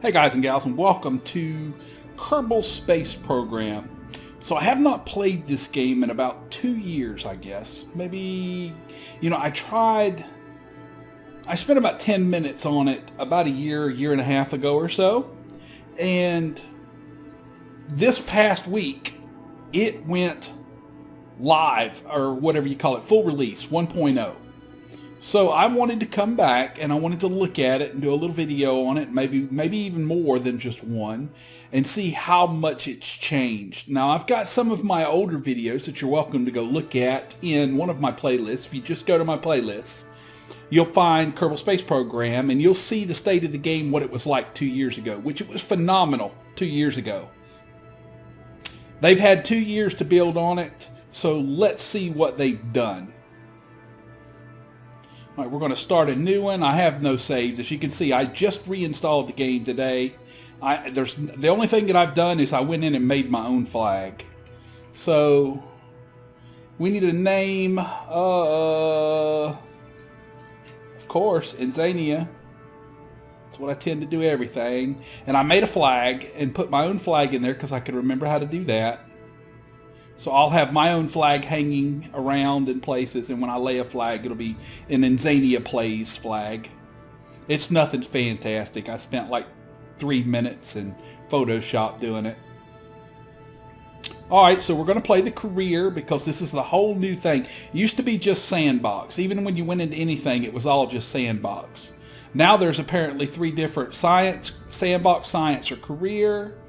Hey guys and gals, and welcome to Kerbal Space Program. So I have not played this game in about 2 years, I guess. Maybe, I spent about 10 minutes on it about a year and a half ago or so. And this past week, it went live, or whatever you call it, full release, 1.0. So I wanted to come back and I wanted to look at it and do a little video on it, maybe even more than just one, and see how much it's changed. Now I've got some of my older videos that you're welcome to go look at in one of my playlists. If you just go to my playlists, you'll find Kerbal Space Program and you'll see the state of the game, what it was like 2 years ago, which it was phenomenal 2 years ago. They've had 2 years to build on it, so let's see what they've done. All right, we're going to start a new one. I have no saves. As you can see, I just reinstalled the game today. The only thing that I've done is I went in and made my own flag. So we need a name. Of course, Inzainia. That's what I tend to do everything. And I made a flag and put my own flag in there because I could remember how to do that. So I'll have my own flag hanging around in places, and when I lay a flag, it'll be an Inzainia Plays flag. It's nothing fantastic. I spent like 3 minutes in Photoshop doing it. Alright, so we're going to play the career because this is the whole new thing. It used to be just Sandbox. Even when you went into anything, it was all just Sandbox. Now there's apparently 3 different Sandbox, Science, or Career.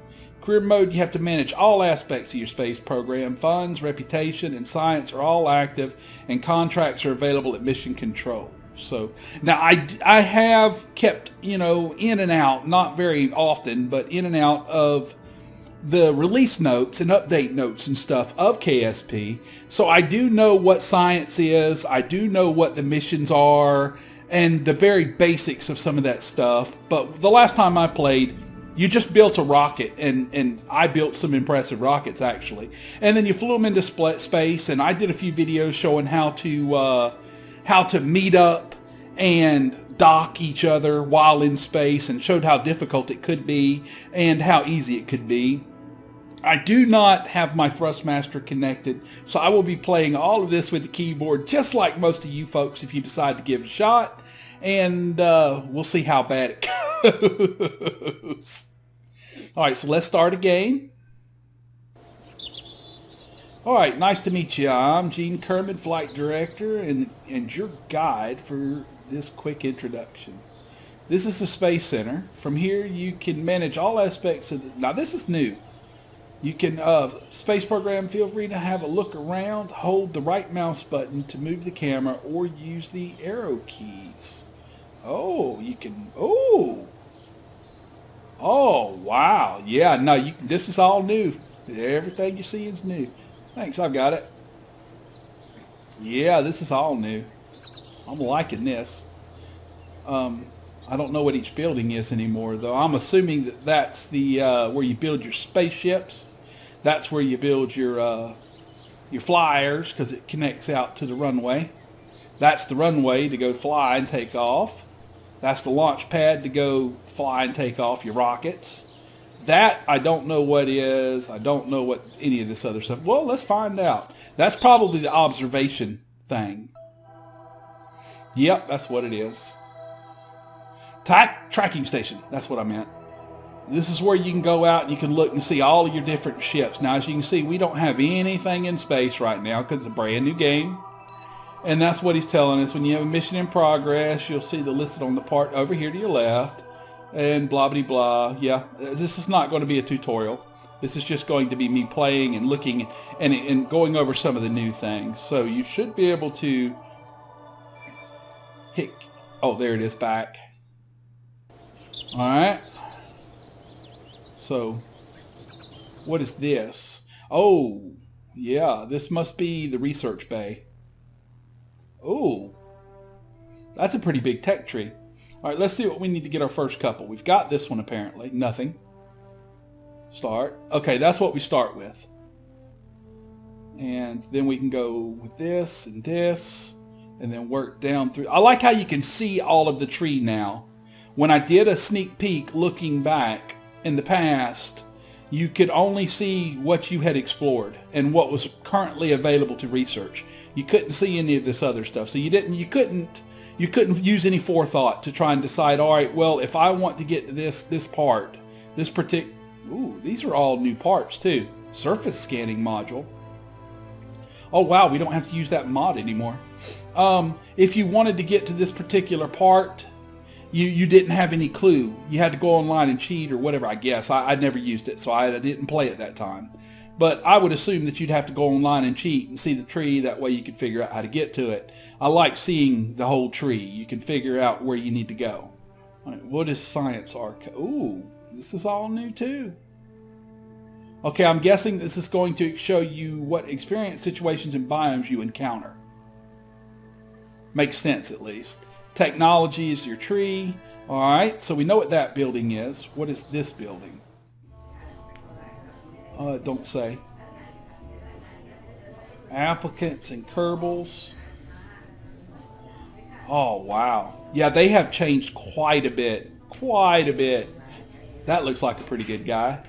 Career mode, you have to manage all aspects of your space program. Funds, reputation, and science are all active, and contracts are available at mission control. So now I have kept, in and out, not very often, but in and out of the release notes and update notes and stuff of KSP. So I do know what science is. I do know what the missions are and the very basics of some of that stuff. But the last time I played, you just built a rocket, and I built some impressive rockets actually, and then you flew them into space. And I did a few videos showing how to meet up and dock each other while in space, and showed how difficult it could be and how easy it could be. I do not have my Thrustmaster connected, so I will be playing all of this with the keyboard, just like most of you folks if you decide to give it a shot. And we'll see how bad it goes. Alright, so let's start a game. Alright, nice to meet you. I'm Gene Kerman, Flight Director, and your guide for this quick introduction. This is the Space Center. From here you can manage all aspects of now this is new. You can, space program, feel free to have a look around, hold the right mouse button to move the camera, or use the arrow keys. Oh, you can, oh, wow, yeah, no, this is all new. Everything you see is new. Thanks, I've got it. Yeah, this is all new. I'm liking this. I don't know what each building is anymore, though. I'm assuming that that's the where you build your spaceships. That's where you build your flyers, because it connects out to the runway. That's the runway to go fly and take off. That's the launch pad to go fly and take off your rockets. That I don't know what is. I don't know what any of this other stuff. Well, let's find out. That's probably the observation thing. Yep, that's what it is. Tracking station. That's what I meant. This is where you can go out and you can look and see all of your different ships. Now, as you can see, we don't have anything in space right now because it's a brand new game. And that's what he's telling us. When you have a mission in progress, you'll see the listed on the part over here to your left. And blah, blah, blah. Yeah, this is not going to be a tutorial. This is just going to be me playing and looking and going over some of the new things. So you should be able to hit... Oh, there it is, back. Alright. So, what is this? Oh, yeah, this must be the research bay. Oh, that's a pretty big tech tree. Alright, let's see what we need to get our first couple. We've got this one apparently. Nothing. Start. Okay, that's what we start with. And then we can go with this and this, and then work down through. I like how you can see all of the tree now. when I did a sneak peek looking back in the past, you could only see what you had explored and what was currently available to research. You couldn't see any of this other stuff. So you couldn't use any forethought to try and decide, all right, well, if I want to get to this part, this particular, ooh, these are all new parts too. Surface scanning module. Oh wow, we don't have to use that mod anymore. If you wanted to get to this particular part, you didn't have any clue. You had to go online and cheat or whatever, I guess. I never used it, so I didn't play it that time. But I would assume that you'd have to go online and cheat and see the tree. That way you could figure out how to get to it. I like seeing the whole tree. You can figure out where you need to go. All right, what is Science Archive? Ooh, this is all new too. Okay, I'm guessing this is going to show you what experience, situations, and biomes you encounter. Makes sense, at least. Technology is your tree. All right, so we know what that building is. What is this building? Don't say. Applicants and Kerbals. Oh, wow. Yeah, they have changed quite a bit. Quite a bit. That looks like a pretty good guy.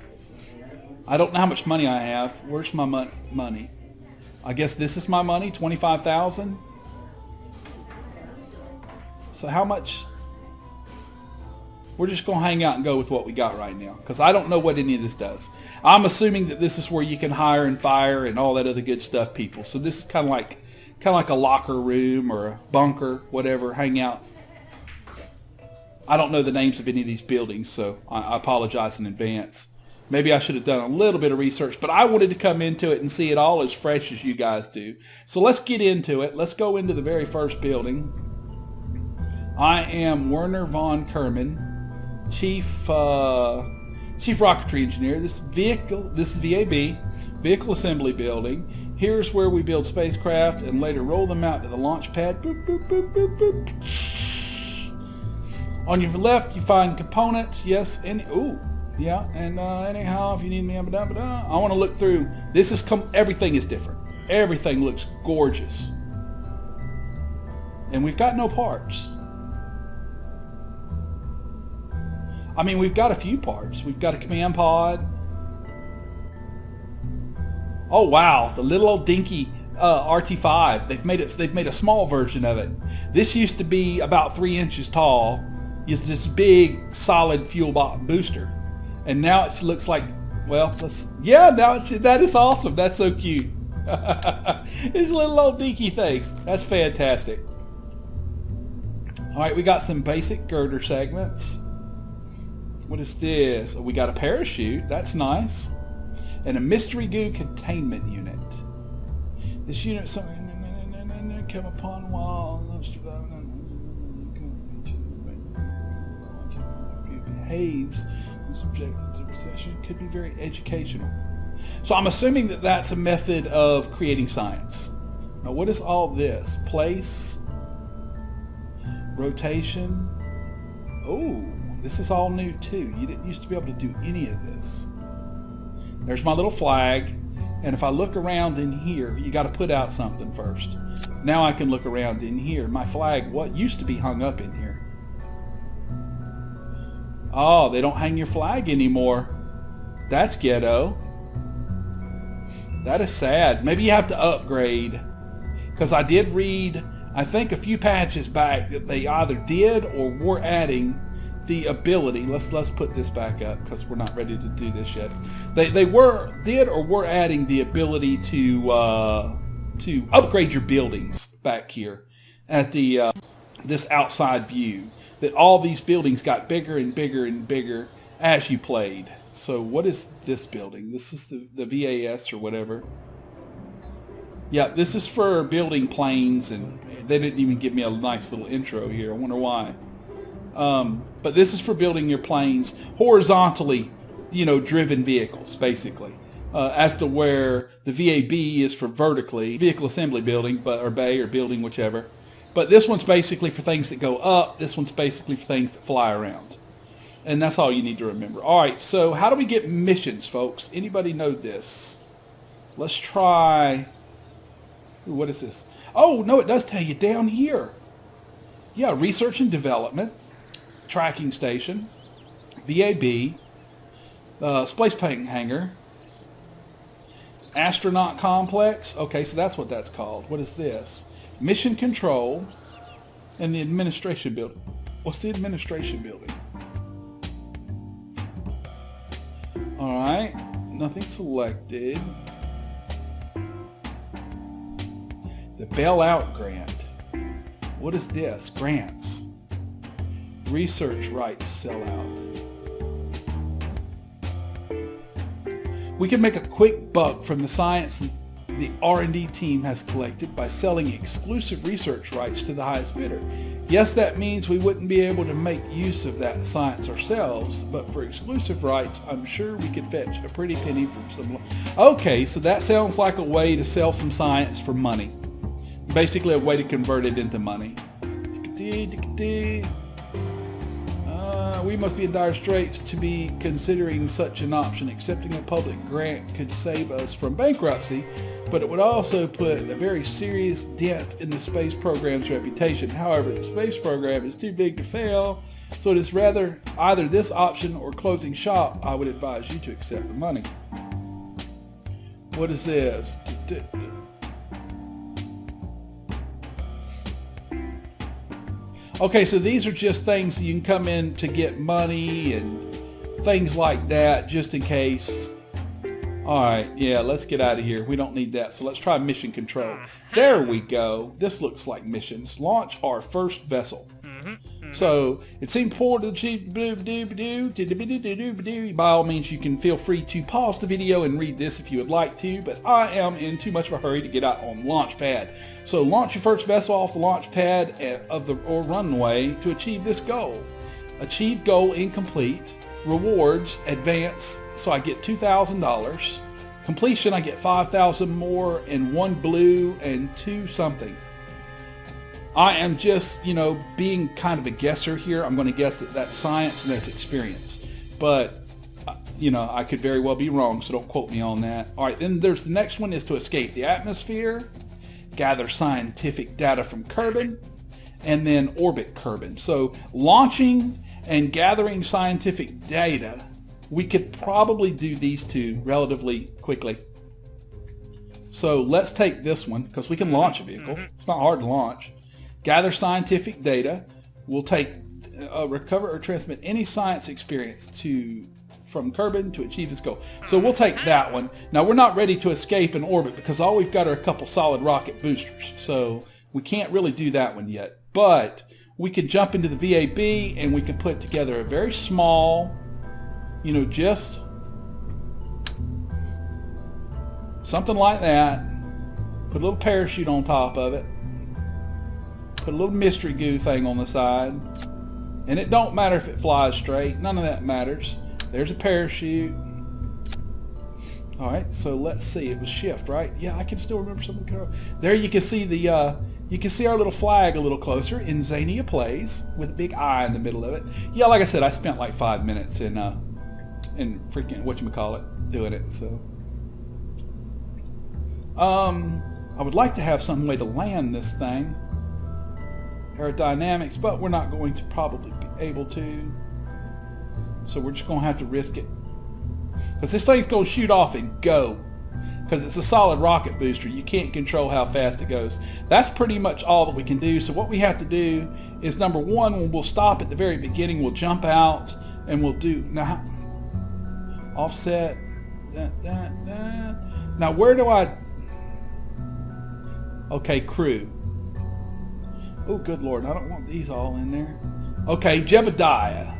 I don't know how much money I have. Where's my money? I guess this is my money, 25,000. So how much? We're just going to hang out and go with what we got right now, because I don't know what any of this does. I'm assuming that this is where you can hire and fire and all that other good stuff people. So this is kind of like a locker room or a bunker, whatever, hang out. I don't know the names of any of these buildings, so I apologize in advance. Maybe I should have done a little bit of research, but I wanted to come into it and see it all as fresh as you guys do. So let's get into it. Let's go into the very first building. I am Werner von Kerman, Chief Rocketry Engineer. This is VAB, Vehicle Assembly Building. Here's where we build spacecraft and later roll them out to the launch pad. Boop, boop, boop, boop, boop. On your left, you find components. Yes, yeah, and anyhow, if you need me, I want to look through. Everything is different. Everything looks gorgeous. And we've got no parts. I mean, we've got a few parts. We've got a command pod. Oh wow, the little old dinky RT5. They've made a small version of it. This used to be about 3 inches tall. It's this big, solid fuel booster. And now it looks like, well, that is awesome. That's so cute. This little old dinky thing. That's fantastic. All right, we got some basic girder segments. What is this? Oh, we got a parachute. That's nice. And a mystery goo containment unit. This unit come upon while behaves subjected to possession. Could be very educational. So I'm assuming that that's a method of creating science. Now what is all this? Place, rotation. Oh, this is all new too. You didn't used to be able to do any of this. There's my little flag, and if I look around in here, you got to put out something first. Now I can look around in here. My flag, what used to be hung up in here? Oh, they don't hang your flag anymore. That's ghetto. That is sad. Maybe you have to upgrade, because I did read, I think a few patches back, that they either did or were adding the ability. Let's put this back up because we're not ready to do this yet. They did or were adding the ability to upgrade your buildings back here at the this outside view. That all these buildings got bigger and bigger and bigger as you played. So what is this building? This is the VAS or whatever. Yeah, this is for building planes, and they didn't even give me a nice little intro here. I wonder why. But this is for building your planes horizontally, driven vehicles, basically. As to where the VAB is for vertically, vehicle assembly building, or bay or building, whichever. But this one's basically for things that go up. This one's basically for things that fly around. And that's all you need to remember. All right, so how do we get missions, folks? Anybody know this? Let's try... Ooh, what is this? Oh, no, it does tell you down here. Yeah, research and development. tracking station, VAB, space plane hangar, astronaut complex. Okay, so that's what that's called. What is this? Mission control, and the administration building. What's the administration building? All right, nothing selected. The bailout grant. What is this? Grants. Research rights sellout. We can make a quick buck from the science the R&D team has collected by selling exclusive research rights to the highest bidder. Yes, that means we wouldn't be able to make use of that science ourselves, but for exclusive rights, I'm sure we could fetch a pretty penny from some... Okay, so that sounds like a way to sell some science for money. Basically a way to convert it into money. We must be in dire straits to be considering such an option. Accepting a public grant could save us from bankruptcy, but it would also put a very serious dent in the space program's reputation. However, the space program is too big to fail, so it is rather either this option or closing shop. I would advise you to accept the money. What is this? Okay, so these are just things you can come in to get money and things like that, just in case. All right, yeah, let's get out of here. We don't need that, so let's try mission control. There we go. This looks like missions. Launch our first vessel. So it's important to by all means, you can feel free to pause the video and read this if you would like to, but I am in too much of a hurry to get out on launch pad. So launch your first vessel off the launch pad of the runway to achieve this goal. Achieve goal incomplete. Rewards advance, so I get $2,000. Completion, I get 5,000 more, and 1 blue and 2 something. I am just, being kind of a guesser here. I'm going to guess that that's science and that's experience. But, I could very well be wrong, so don't quote me on that. All right, then there's the next one is to escape the atmosphere, gather scientific data from Kerbal, and then orbit Kerbal. So launching and gathering scientific data, we could probably do these two relatively quickly. So let's take this one, because we can launch a vehicle. It's not hard to launch. Gather scientific data. We'll take, recover or transmit any science experience from Kerbal to achieve its goal. So we'll take that one. Now we're not ready to escape and orbit because all we've got are a couple solid rocket boosters. So we can't really do that one yet. But we can jump into the VAB and we can put together a very small, just something like that. Put a little parachute on top of it. Put a little mystery goo thing on the side. And it don't matter if it flies straight. None of that matters. There's a parachute. All right, so let's see. It was shift, right? Yeah, I can still remember something. There you can see the you can see our little flag a little closer. Inzainia plays with a big I in the middle of it. Yeah, like I said, I spent like 5 minutes in freaking whatchamacallit doing it. So I would like to have some way to land this thing. Aerodynamics, but we're not going to probably be able to. So we're just going to have to risk it. Because this thing's going to shoot off and go. Because it's a solid rocket booster. You can't control how fast it goes. That's pretty much all that we can do. So what we have to do is, number one, when we'll stop at the very beginning, we'll jump out and we'll do, now, offset, Now where do I, okay, crew. Oh, good Lord, I don't want these all in there. Okay, Jebediah.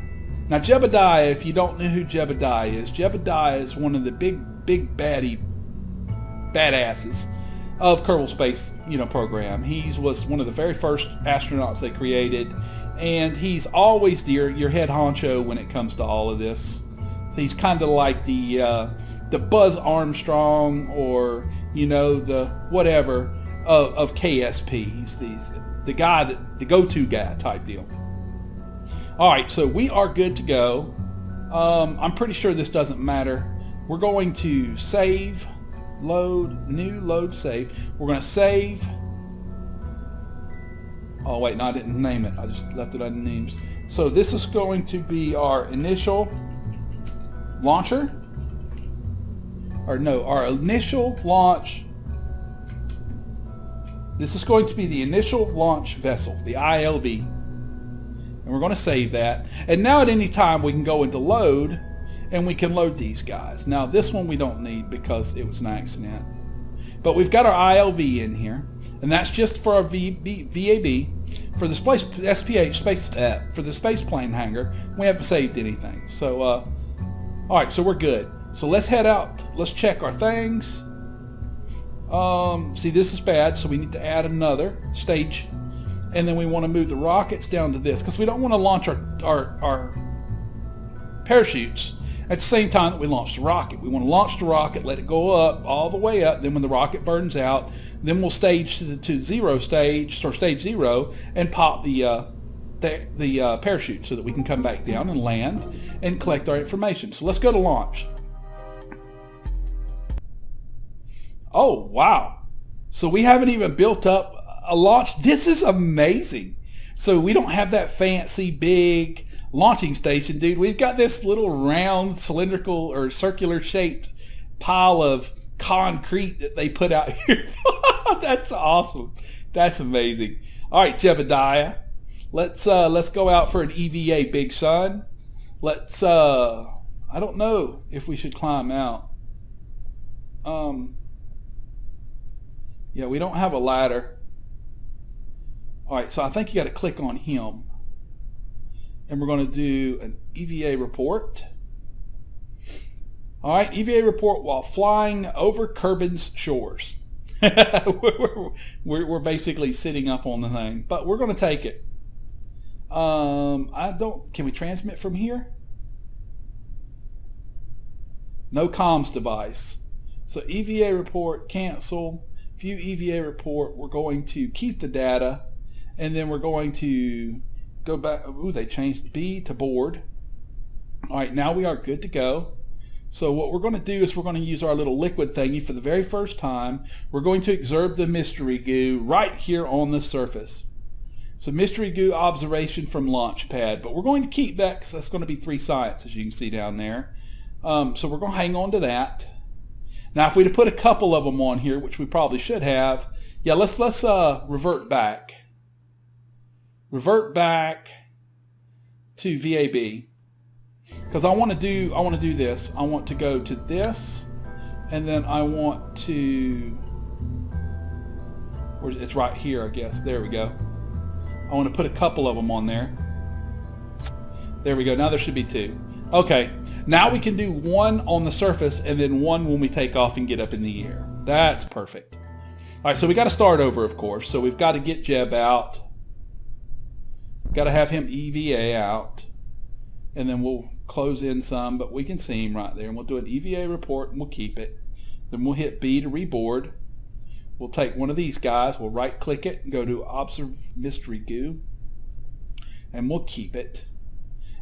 Now, Jebediah, if you don't know who Jebediah is one of the big baddie badasses of Kerbal Space, program. He was one of the very first astronauts they created, and he's always your head honcho when it comes to all of this. So he's kind of like the Buzz Armstrong, or the whatever of KSP. He's the guy the go-to guy type deal. All right, so we are good to go. I'm pretty sure this doesn't matter. We're going to save, load, new load, save. We're going to save. Oh wait, no, I didn't name it. I just left it unnamed. So this is going to be our initial launcher. Or no, our initial launch. This is going to be the initial launch vessel, the ILV. And we're going to save that. And now at any time we can go into load and we can load these guys. Now this one we don't need because it was an accident. But we've got our ILV in here. And that's just for our VAB. For the SPH space for the space plane hangar, we haven't saved anything. So all right, so we're good. So let's head out. Let's check our things. See, this is bad, so we need to add another stage, and then we want to move the rockets down to this because we don't want to launch our parachutes at the same time that we launch the rocket. We want to launch the rocket, let it go up all the way up. Then when the rocket burns out, then we'll stage to zero stage, or stage 0, and pop the parachute so that we can come back down and land and collect our information. So let's go to launch. Oh, wow. So we haven't even built up a launch. This is amazing. So we don't have that fancy big launching station, dude. We've got this little round cylindrical or circular shaped pile of concrete that they put out here. That's awesome. That's amazing. All right, Jebediah. Let's go out for an EVA, big son. Let's I don't know if we should climb out. Yeah, we don't have a ladder. All right, so I think you got to click on him. And we're going to do an EVA report. All right, EVA report while flying over Kerbal's shores. we're basically sitting up on the thing, but we're going to take it. Can we transmit from here? No comms device. So EVA report, cancel. View EVA report. We're going to keep the data, and then we're going to go back. Ooh, they changed B to board. All right, now we are good to go. So what we're going to do is we're going to use our little liquid thingy for the very first time. We're going to observe the mystery goo right here on the surface. So mystery goo observation from launch pad, but we're going to keep that because that's going to be 3 science, as you can see down there. So we're going to hang on to that. Now, if we'd have put a couple of them on here, which we probably should have, yeah, let's revert back. Revert back to VAB, because I want to do this. I want to go to this, and then I want to. It's right here, I guess. There we go. I want to put a couple of them on there. There we go. Now there should be 2. Okay. Now we can do 1 on the surface and then 1 when we take off and get up in the air. That's perfect. All right, so we got to start over, of course. So we've got to get Jeb out. Got to have him EVA out. And then we'll close in some, but we can see him right there. And we'll do an EVA report and we'll keep it. Then we'll hit B to reboard. We'll take one of these guys. We'll right click it and go to Observe Mystery Goo. And we'll keep it.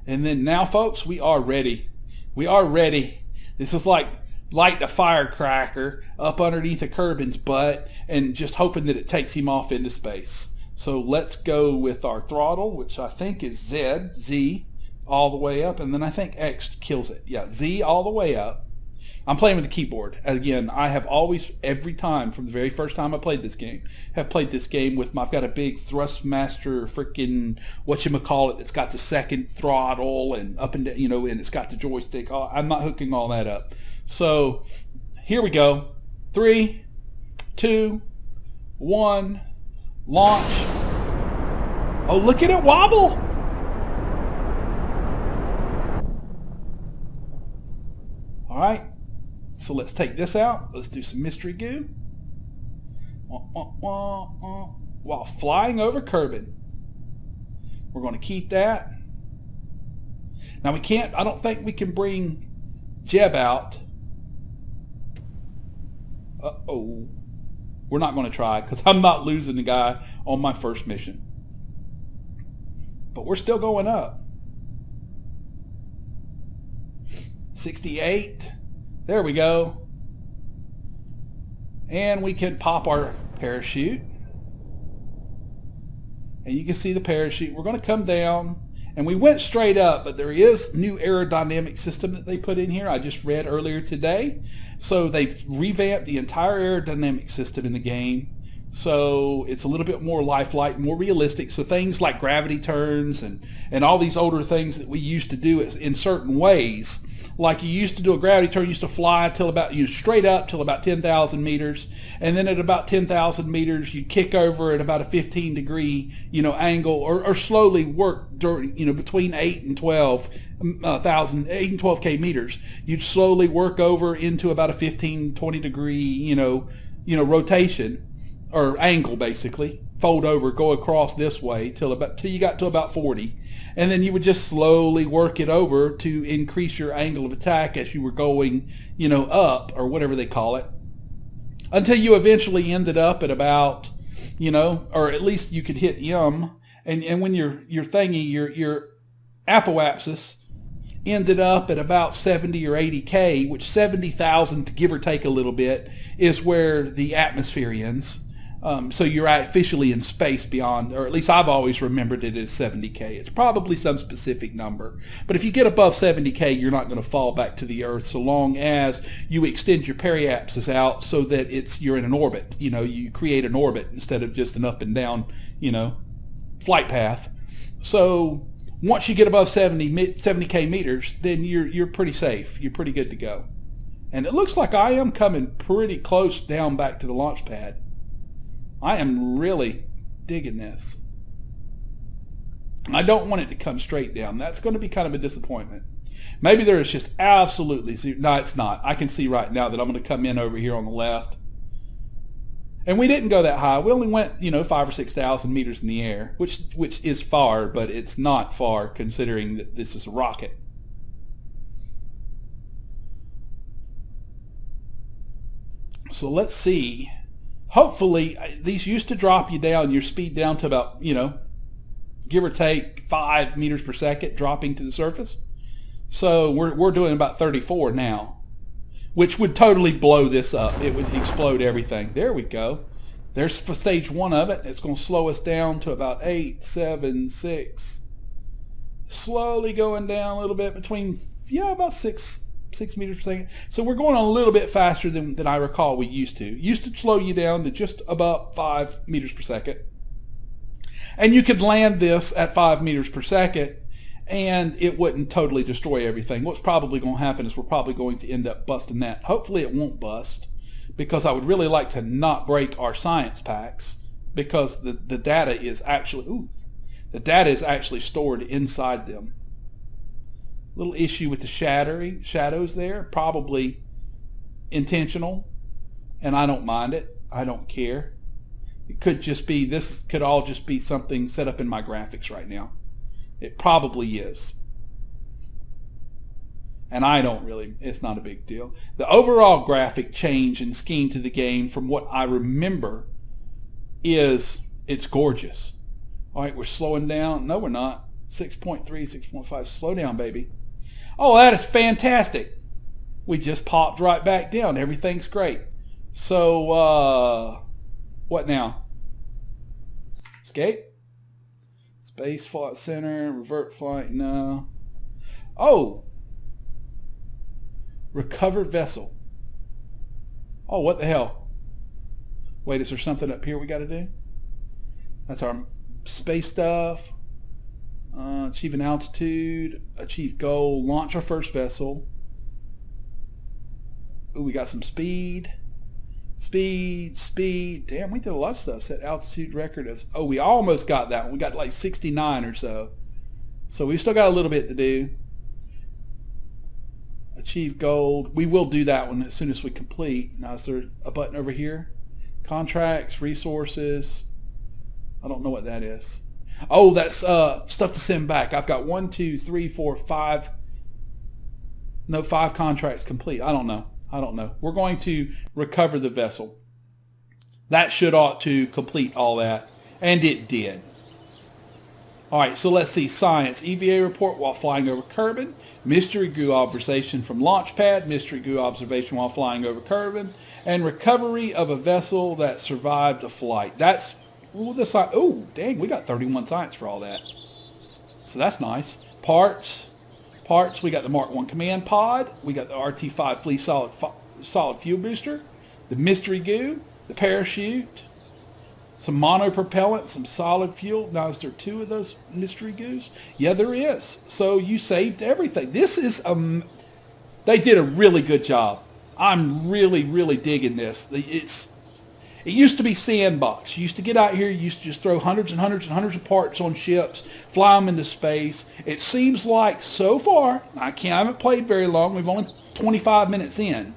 And then now, folks, we are ready. We are ready. This is like light a firecracker up underneath a Kerbal's butt and just hoping that it takes him off into space. So let's go with our throttle, which I think is Z, all the way up, and then I think X kills it. Yeah, Z all the way up. I'm playing with the keyboard. Again, I have always, every time from the very first time I played this game, have played this game with I've got a big Thrustmaster freaking whatchamacallit that's got the second throttle and up and down, and it's got the joystick. I'm not hooking all that up. So here we go. 3, 2, 1, launch. Oh, look at it wobble. All right. So let's take this out. Let's do some mystery goo. While flying over Kerbal. We're going to keep that. Now we can't, I don't think we can bring Jeb out. Uh-oh. We're not going to try because I'm not losing the guy on my first mission. But we're still going up. 68. There we go. And we can pop our parachute. And you can see the parachute. We're going to come down. And we went straight up, but there is new aerodynamic system that they put in here. I just read earlier today. So they've revamped the entire aerodynamic system in the game. So it's a little bit more lifelike, more realistic. So things like gravity turns and all these older things that we used to do in certain ways, like you used to do a gravity turn, you used to fly till about, straight up till about 10,000 meters. And then at about 10,000 meters, you'd kick over at about a 15 degree, angle or slowly work during, between 8 and 12K meters. You'd slowly work over into about a 15, 20 degree, rotation. Or angle, basically, fold over, go across this way till you got to about 40, and then you would just slowly work it over to increase your angle of attack as you were going, up, or whatever they call it, until you eventually ended up at about, or at least you could hit and when your thingy, your apoapsis ended up at about 70 or 80K, which 70,000, give or take a little bit, is where the atmosphere ends. So you're officially in space beyond, or at least I've always remembered it as 70K. It's probably some specific number. But if you get above 70K, you're not going to fall back to the Earth so long as you extend your periapsis out so that you're in an orbit. You create an orbit instead of just an up and down, flight path. So once you get above 70K meters, then you're pretty safe. You're pretty good to go. And it looks like I am coming pretty close down back to the launch pad. I am really digging this. I don't want it to come straight down. That's going to be kind of a disappointment. Maybe there is just absolutely zero. No, it's not. I can see right now that I'm going to come in over here on the left. And we didn't go that high. We only went, 5,000 or 6,000 meters in the air, which is far, but it's not far considering that this is a rocket. So let's see. Hopefully, these used to drop you down, your speed down to about, give or take 5 meters per second dropping to the surface. So we're doing about 34 now, which would totally blow this up. It would explode everything. There we go. There's for stage 1 of it. It's going to slow us down to about 8, 7, 6. Slowly going down a little bit between, about 6 meters per second. So we're going a little bit faster than I recall we used to. Used to slow you down to just about 5 meters per second. And you could land this at 5 meters per second and it wouldn't totally destroy everything. What's probably going to happen is we're probably going to end up busting that. Hopefully it won't bust, because I would really like to not break our science packs, because the data is actually stored inside them. Little issue with the shadows there, probably intentional, and I don't mind it. I don't care. It could just be, this could all just be something set up in my graphics right now. It probably is. And I don't really, it's not a big deal. The overall graphic change and scheme to the game, from what I remember, it's gorgeous. All right, we're slowing down. No, we're not. 6.3, 6.5, slow down, baby. Oh, that is fantastic. We just popped right back down. Everything's great. So, what now? Escape? Space flight center, revert flight, no. Oh! Recover vessel. Oh, what the hell? Wait, is there something up here we got to do? That's our space stuff. Achieve an altitude, achieve goal, launch our first vessel. Ooh, we got some speed. Speed. Damn, we did a lot of stuff. Set altitude record of, we almost got that one. We got like 69 or so. So we've still got a little bit to do. Achieve gold. We will do that one as soon as we complete. Now, is there a button over here? Contracts, resources. I don't know what that is. Oh, that's stuff to send back. I've got 5 contracts complete. I don't know. We're going to recover the vessel. That ought to complete all that. And it did. All right, so let's see. Science. EVA report while flying over Kerbal. Mystery goo observation from launch pad. Mystery goo observation while flying over Kerbal. And recovery of a vessel that survived a flight. That's... Oh, dang, we got 31 science for all that. so that's nice. Parts, we got the Mark 1 command pod, we got the RT5 Flea solid fuel booster, the mystery goo, the parachute, some mono propellant, some solid fuel. Now, is there 2 of those mystery goos? Yeah, there is. So you saved everything. This is, they did a really good job. I'm really, really digging this. It used to be Sandbox. You used to get out here, you used to just throw hundreds and hundreds and hundreds of parts on ships, fly them into space. It seems like so far, I haven't played very long, we've only 25 minutes in,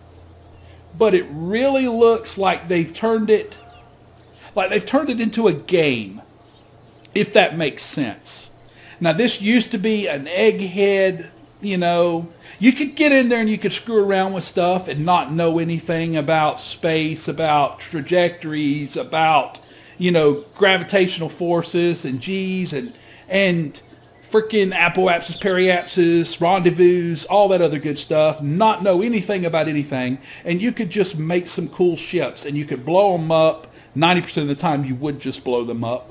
but it really looks like they've turned it into a game, if that makes sense. Now, this used to be an egghead, you could get in there and you could screw around with stuff and not know anything about space, about trajectories, about, gravitational forces and G's and freaking apoapsis, periapsis, rendezvous, all that other good stuff, not know anything about anything, and you could just make some cool ships and you could blow them up. 90% of the time you would just blow them up.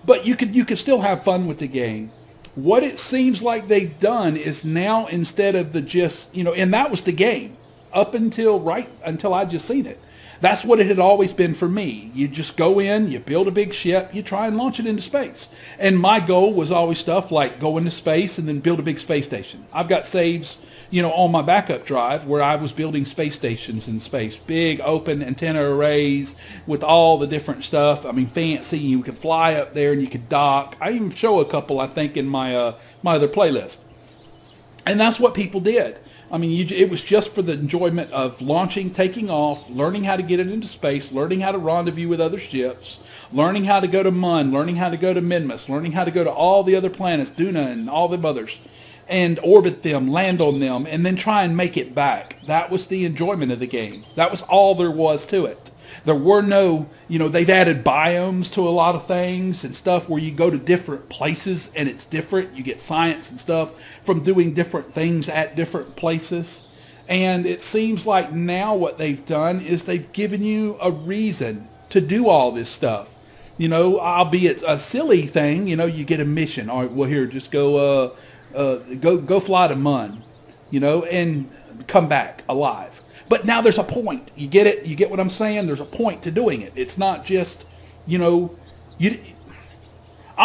But you could still have fun with the game. What it seems like they've done is now, instead of the just, and that was the game up until I just seen it. That's what it had always been for me. You just go in, you build a big ship, you try and launch it into space. And my goal was always stuff like go into space and then build a big space station. I've got saves, on my backup drive where I was building space stations in space. Big open antenna arrays with all the different stuff. I mean, fancy. You could fly up there and you could dock. I even show a couple, I think, in my my other playlist. And that's what people did. I mean, it was just for the enjoyment of launching, taking off, learning how to get it into space, learning how to rendezvous with other ships, learning how to go to Mun, learning how to go to Minmus, learning how to go to all the other planets, Duna and all them others, and orbit them, land on them, and then try and make it back. That was the enjoyment of the game. That was all there was to it. There were no, they've added biomes to a lot of things and stuff where you go to different places and it's different. You get science and stuff from doing different things at different places. And it seems like now what they've done is they've given you a reason to do all this stuff. Albeit a silly thing, you get a mission. All right, well, here, just go fly to Mun, and come back alive. But now there's a point. You get it? You get what I'm saying? There's a point to doing it. It's not just, I'm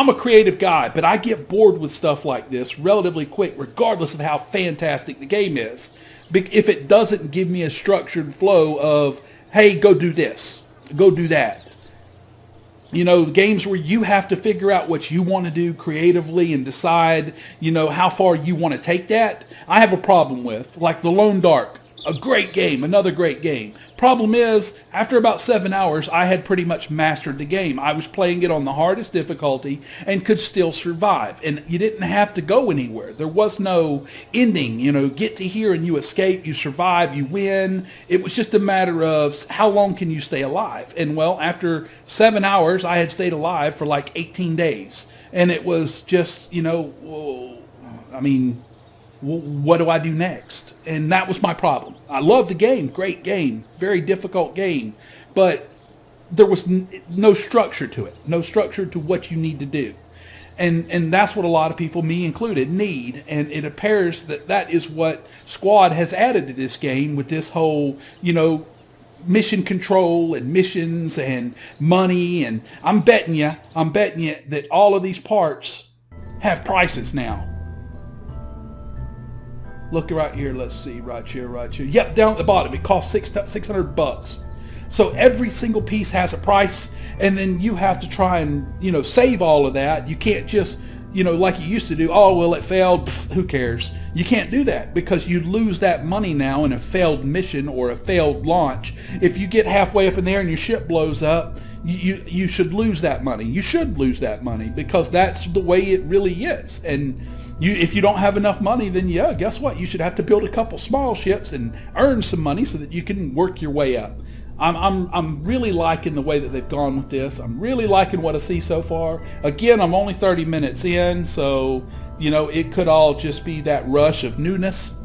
a creative guy, but I get bored with stuff like this relatively quick, regardless of how fantastic the game is. If it doesn't give me a structured flow of, hey, go do this, go do that. Games where you have to figure out what you want to do creatively and decide, how far you want to take that. I have a problem with, like The Lone Dark. A great game, another great game. Problem is, after about 7 hours, I had pretty much mastered the game. I was playing it on the hardest difficulty and could still survive. And you didn't have to go anywhere. There was no ending, get to here and you escape, you survive, you win. It was just a matter of how long can you stay alive. And well, after 7 hours, I had stayed alive for like 18 days. And it was just, what do I do next? And that was my problem. I love the game, great game, very difficult game, but there was no structure to it, no structure to what you need to do. And that's what a lot of people, me included, need. And it appears that is what Squad has added to this game with this whole, mission control and missions and money. And I'm betting you that all of these parts have prices now. Look right here. Let's see. Right here. Yep, down at the bottom. It costs $600. So every single piece has a price, and then you have to try and, save all of that. You can't just, like you used to do, oh, well, it failed. Pfft, who cares? You can't do that because you lose that money now in a failed mission or a failed launch. If you get halfway up in there and your ship blows up, you should lose that money. You should lose that money because that's the way it really is. And if you don't have enough money, then yeah, guess what? You should have to build a couple small ships and earn some money so that you can work your way up. I'm really liking the way that they've gone with this. I'm really liking what I see so far. Again, I'm only 30 minutes in, so it could all just be that rush of newness.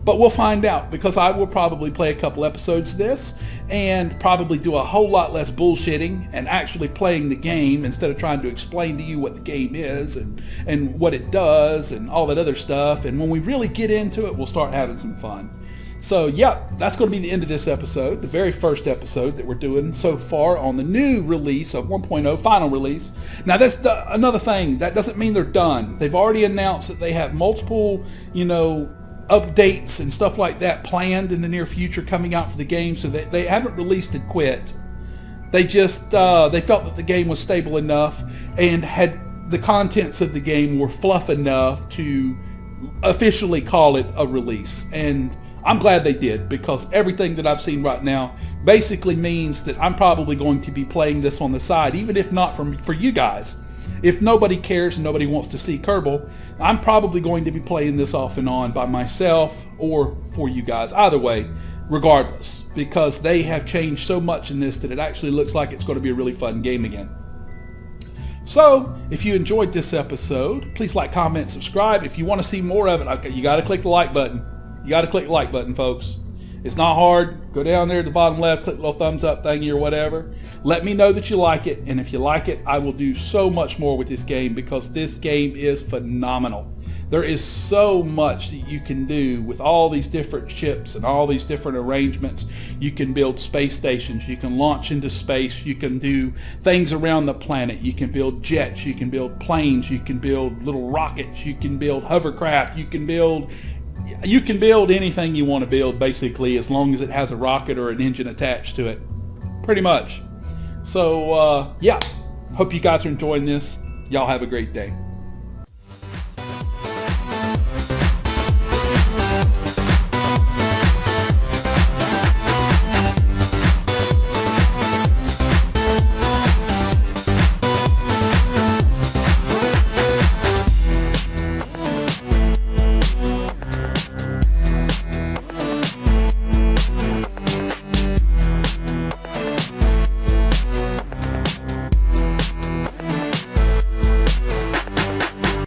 But we'll find out, because I will probably play a couple episodes of this and probably do a whole lot less bullshitting and actually playing the game instead of trying to explain to you what the game is and what it does and all that other stuff. And when we really get into it, we'll start having some fun. So yeah, that's going to be the end of this episode, the very first episode that we're doing so far on the new release of 1.0, final release. Now that's another thing. That doesn't mean they're done. They've already announced that they have multiple, updates and stuff like that planned in the near future coming out for the game, so they haven't released it quit. They just they felt that the game was stable enough and had the contents of the game were fluff enough to officially call it a release. And I'm glad they did, because everything that I've seen right now basically means that I'm probably going to be playing this on the side, even if not for you guys. If nobody cares and nobody wants to see Kerbal, I'm probably going to be playing this off and on by myself or for you guys. Either way, regardless, because they have changed so much in this that it actually looks like it's going to be a really fun game again. So, if you enjoyed this episode, please like, comment, subscribe. If you want to see more of it, you got to click the like button. You got to click the like button, folks. It's not hard. Go down there at the bottom left, click the little thumbs up thingy or whatever. Let me know that you like it, and if you like it, I will do so much more with this game, because this game is phenomenal. There is so much that you can do with all these different ships and all these different arrangements. You can build space stations, you can launch into space, you can do things around the planet, you can build jets, you can build planes, you can build little rockets, you can build hovercraft, you can build anything you want to build, basically, as long as it has a rocket or an engine attached to it, pretty much. So yeah, hope you guys are enjoying this. Y'all have a great day.